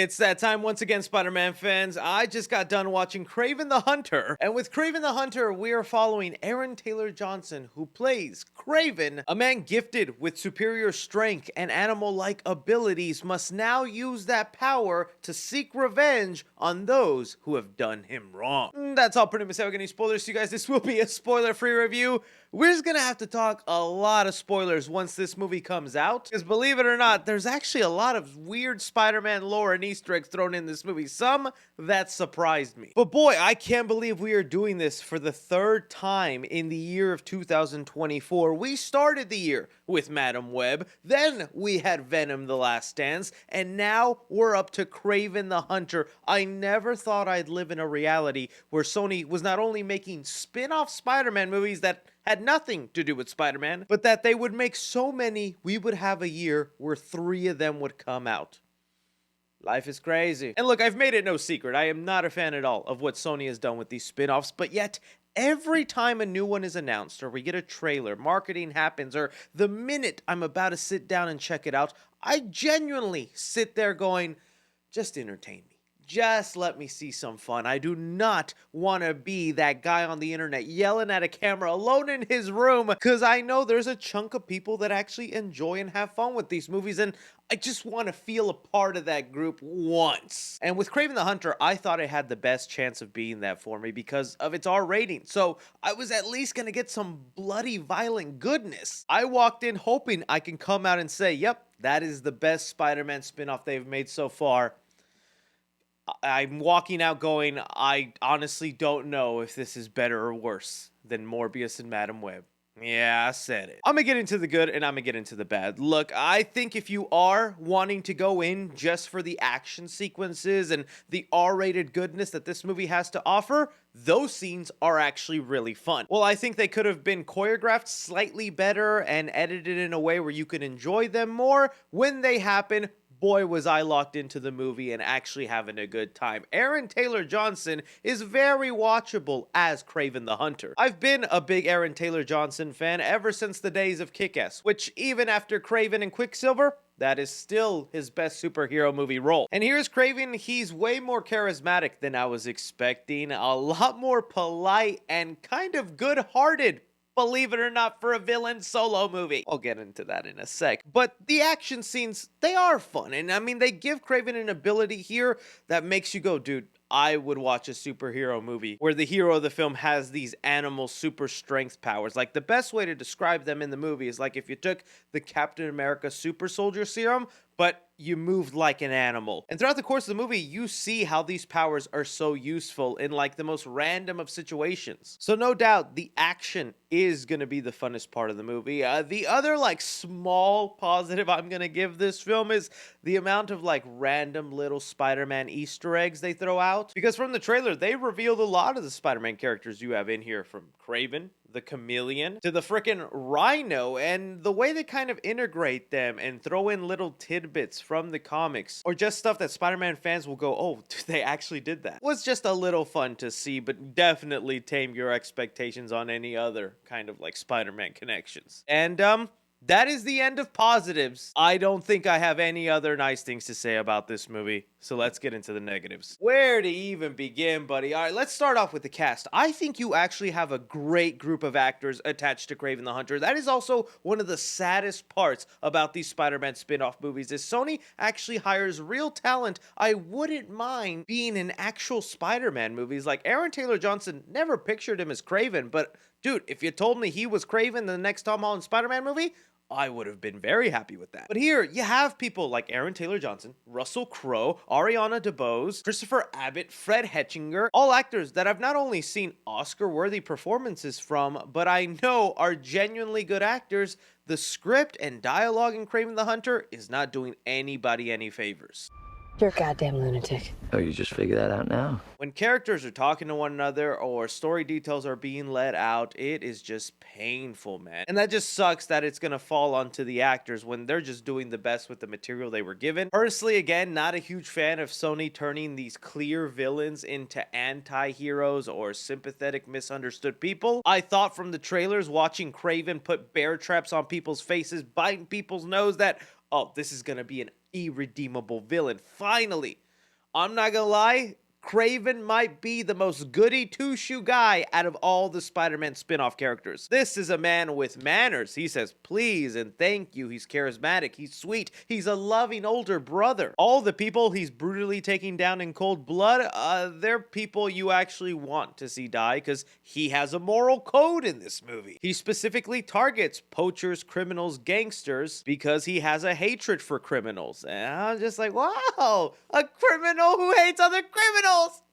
It's that time once again, Spider-Man fans. I just got done watching Kraven the Hunter. And with Kraven the Hunter, we are following Aaron Taylor Johnson, who plays Kraven, a man gifted with superior strength and animal-like abilities, must now use that power to seek revenge on those who have done him wrong. That's all pretty much. We're getting spoilers to you guys. This will be a spoiler-free review. We're just gonna have to talk a lot of spoilers once this movie comes out, because believe it or not, there's actually a lot of weird Spider-Man lore and Easter eggs thrown in this movie, some that surprised me. But boy, I can't believe we are doing this for the third time in the year of 2024. We started the year with Madam Web, then we had Venom: The Last Dance, and now we're up to Kraven the Hunter. I never thought I'd live in a reality where Sony was not only making spin-off Spider-Man movies that had nothing to do with Spider-Man, but that they would make so many we would have a year where 3 of them would come out. Life is crazy. And look, I've made it no secret, I am not a fan at all of what Sony has done with these spin-offs, but yet every time a new one is announced, or we get a trailer, marketing happens, or the minute I'm about to sit down and check it out, I genuinely sit there going, just entertain me. Just let me see some fun. I do not want to be that guy on the internet yelling at a camera alone in his room, because I know there's a chunk of people that actually enjoy and have fun with these movies, and I just want to feel a part of that group once. And with Kraven the Hunter, I thought it had the best chance of being that for me because of its R rating, so I was at least going to get some bloody, violent goodness. I walked in hoping I can come out and say, yep, that is the best Spider-Man spin-off they've made so far. I'm walking out going, I honestly don't know if this is better or worse than Morbius and Madam Web. Yeah, I said it. I'm gonna get into the good and I'm gonna get into the bad. Look, I think if you are wanting to go in just for the action sequences and the R-rated goodness that this movie has to offer, those scenes are actually really fun. Well, I think they could have been choreographed slightly better and edited in a way where you could enjoy them more when they happen. Boy, was I locked into the movie and actually having a good time. Aaron Taylor Johnson is very watchable as Kraven the Hunter. I've been a big Aaron Taylor Johnson fan ever since the days of Kick-Ass, which even after Kraven and Quicksilver, that is still his best superhero movie role. And here's Kraven. He's way more charismatic than I was expecting, a lot more polite and kind of good-hearted, believe it or not, for a villain solo movie. I'll get into that in a sec. But the action scenes, they are fun. And I mean, they give Kraven an ability here that makes you go, dude, I would watch a superhero movie where the hero of the film has these animal super strength powers. Like, the best way to describe them in the movie is like if you took the Captain America super soldier serum, but you moved like an animal. And throughout the course of the movie, you see how these powers are so useful in like the most random of situations. So no doubt the action is going to be the funnest part of the movie. The other like small positive I'm going to give this film is the amount of like random little Spider-Man Easter eggs they throw out. Because from the trailer, they revealed a lot of the Spider-Man characters you have in here, from Kraven, the Chameleon, to the frickin' Rhino, and the way they kind of integrate them and throw in little tidbits from the comics, or just stuff that Spider-Man fans will go, oh, they actually did that, was just a little fun to see, but definitely tame your expectations on any other kind of like Spider-Man connections. And that is the end of positives. I don't think I have any other nice things to say about this movie, so let's get into the negatives. Where to even begin, buddy? All right, let's start off with the cast. I think you actually have a great group of actors attached to Kraven the Hunter. That is also one of the saddest parts about these Spider-Man spin-off movies, is Sony actually hires real talent I wouldn't mind being in actual Spider-Man movies. Like, Aaron Taylor Johnson, never pictured him as Kraven, but dude, if you told me he was Kraven in the next Tom Holland Spider-Man movie, I would have been very happy with that. But here, you have people like Aaron Taylor Johnson, Russell Crowe, Ariana DeBose, Christopher Abbott, Fred Hetchinger, all actors that I've not only seen Oscar-worthy performances from, but I know are genuinely good actors. The script and dialogue in Kraven the Hunter is not doing anybody any favors. You're a goddamn lunatic. Oh, you just figured that out now? When characters are talking to one another or story details are being let out, it is just painful, man. And that just sucks that it's gonna fall onto the actors when they're just doing the best with the material they were given. Personally, again, not a huge fan of Sony turning these clear villains into anti-heroes or sympathetic misunderstood people. I thought from the trailers, watching Kraven put bear traps on people's faces, biting people's nose, that, oh, this is gonna be an irredeemable villain. Finally, I'm not gonna lie, Kraven might be the most goody two-shoe guy out of all the Spider-Man spin-off characters. This is a man with manners. He says please and thank you. He's charismatic. He's sweet. He's a loving older brother. All the people he's brutally taking down in cold blood, they're people you actually want to see die because he has a moral code in this movie. He specifically targets poachers, criminals, gangsters because he has a hatred for criminals. And I'm just like, wow, a criminal who hates other criminals.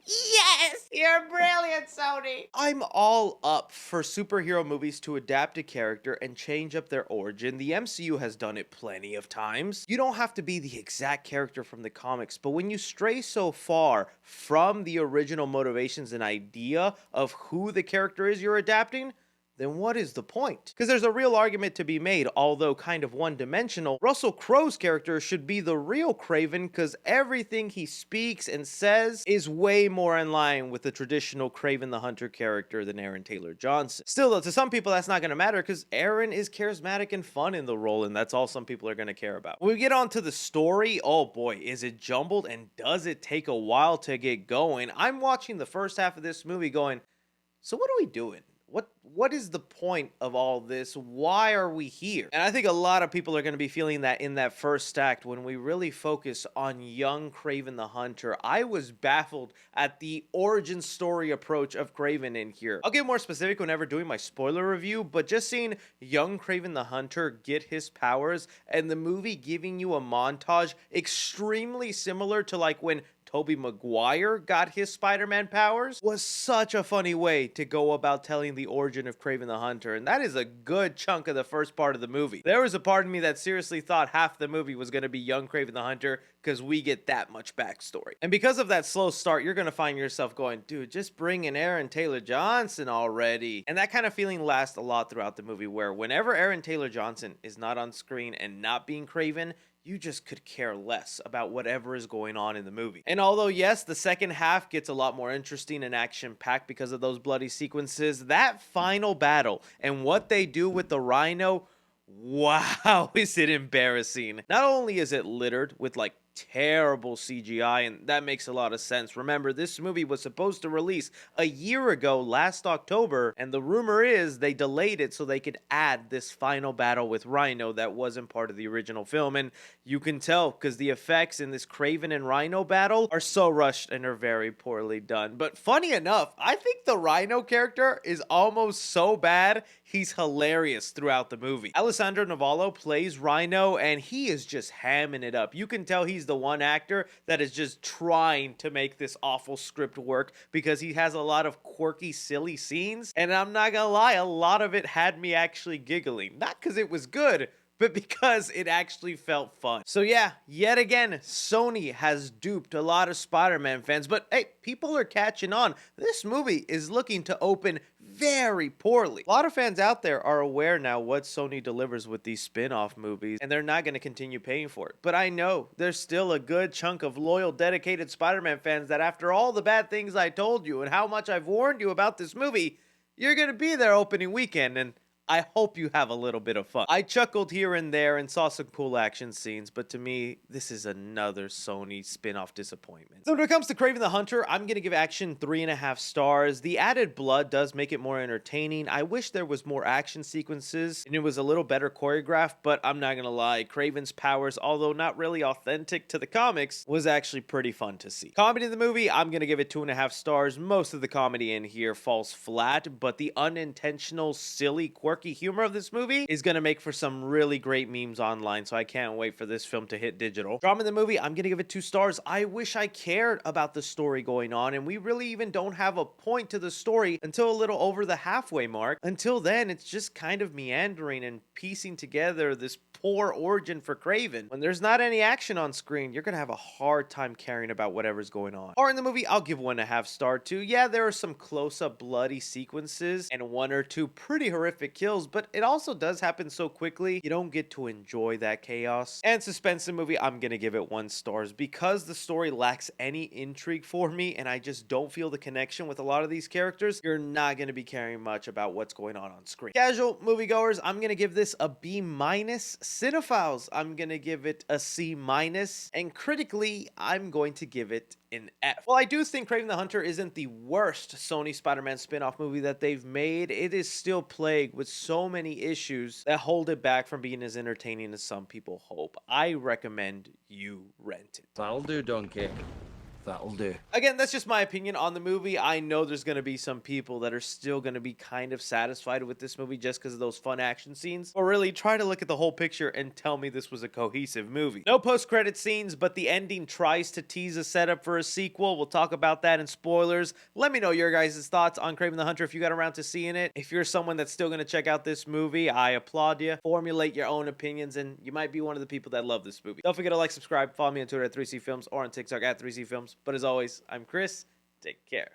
Yes! You're brilliant, Sony! I'm all up for superhero movies to adapt a character and change up their origin. The MCU has done it plenty of times. You don't have to be the exact character from the comics, but when you stray so far from the original motivations and idea of who the character is you're adapting, then what is the point? Because there's a real argument to be made, although kind of one-dimensional. Russell Crowe's character should be the real Kraven because everything he speaks and says is way more in line with the traditional Kraven the Hunter character than Aaron Taylor Johnson. Still though, to some people that's not going to matter because Aaron is charismatic and fun in the role, and that's all some people are going to care about. When we get on to the story, oh boy, is it jumbled and does it take a while to get going. I'm watching the first half of this movie going, so what are we doing? What is the point of all this? Why are we here? And I think a lot of people are going to be feeling that in that first act when we really focus on young Kraven the Hunter. I was baffled at the origin story approach of Kraven in here. I'll get more specific whenever doing my spoiler review, but just seeing young Kraven the Hunter get his powers and the movie giving you a montage extremely similar to like when Tobey Maguire got his Spider-Man powers was such a funny way to go about telling the origin of Kraven the Hunter, and that is a good chunk of the first part of the movie. There was a part of me that seriously thought half the movie was going to be young Kraven the Hunter because we get that much backstory. And because of that slow start, you're going to find yourself going, dude, just bring in Aaron Taylor Johnson already. And that kind of feeling lasts a lot throughout the movie where whenever Aaron Taylor Johnson is not on screen and not being Kraven, you just could care less about whatever is going on in the movie. And although, yes, the second half gets a lot more interesting and action-packed because of those bloody sequences, that final battle and what they do with the Rhino, wow, is it embarrassing. Not only is it littered with, like, terrible CGI, and that makes a lot of sense. Remember, this movie was supposed to release a year ago, last October, and the rumor is they delayed it so they could add this final battle with Rhino that wasn't part of the original film, and you can tell because the effects in this Kraven and Rhino battle are so rushed and are very poorly done. But funny enough, I think the Rhino character is almost so bad, he's hilarious throughout the movie. Alessandro Nivola plays Rhino, and he is just hamming it up. You can tell he's the one actor that is just trying to make this awful script work because he has a lot of quirky, silly scenes. And I'm not gonna lie, a lot of it had me actually giggling. Not because it was good, but because it actually felt fun. So yeah, yet again, Sony has duped a lot of Spider-Man fans, but hey, people are catching on. This movie is looking to open very poorly. A lot of fans out there are aware now what Sony delivers with these spin-off movies, and they're not going to continue paying for it. But I know there's still a good chunk of loyal, dedicated Spider-Man fans that after all the bad things I told you and how much I've warned you about this movie, you're going to be there opening weekend, and I hope you have a little bit of fun. I chuckled here and there and saw some cool action scenes, but to me, this is another Sony spin-off disappointment. So when it comes to Kraven the Hunter, I'm going to give action 3.5 stars. The added blood does make it more entertaining. I wish there was more action sequences and it was a little better choreographed, but I'm not going to lie, Kraven's powers, although not really authentic to the comics, was actually pretty fun to see. Comedy in the movie, I'm going to give it 2.5 stars. Most of the comedy in here falls flat, but the unintentional, silly, quirky humor of this movie is going to make for some really great memes online, so I can't wait for this film to hit digital. Drama in the movie, I'm going to give it 2 stars. I wish I cared about the story going on, and we really even don't have a point to the story until a little over the halfway mark. Until then, it's just kind of meandering and piecing together this poor origin for Kraven. When there's not any action on screen, you're going to have a hard time caring about whatever's going on. Horror in the movie, I'll give 1.5 stars too. Yeah, there are some close-up bloody sequences and 1 or 2 pretty horrific kills, kills, but it also does happen so quickly, you don't get to enjoy that chaos. And suspense in the movie, I'm gonna give it 1 star because the story lacks any intrigue for me, and I just don't feel the connection with a lot of these characters. You're not gonna be caring much about what's going on screen. Casual moviegoers, I'm gonna give this a B-. Cinephiles, I'm gonna give it a C-. And critically, I'm going to give it an F. Well, I do think Kraven the Hunter isn't the worst Sony Spider-Man spin-off movie that they've made. It is still plagued with so many issues that hold it back from being as entertaining as some people hope. I recommend you rent it. That'll do, Donkey. That'll do. Again, that's just my opinion on the movie. I know there's going to be some people that are still going to be kind of satisfied with this movie just because of those fun action scenes. But really, try to look at the whole picture and tell me this was a cohesive movie. No post-credit scenes, but the ending tries to tease a setup for a sequel. We'll talk about that in spoilers. Let me know your guys' thoughts on Kraven the Hunter if you got around to seeing it. If you're someone that's still going to check out this movie, I applaud you. Formulate your own opinions, and you might be one of the people that love this movie. Don't forget to like, subscribe, follow me on Twitter at 3C Films or on TikTok at 3C Films. But as always, I'm Chris. Take care.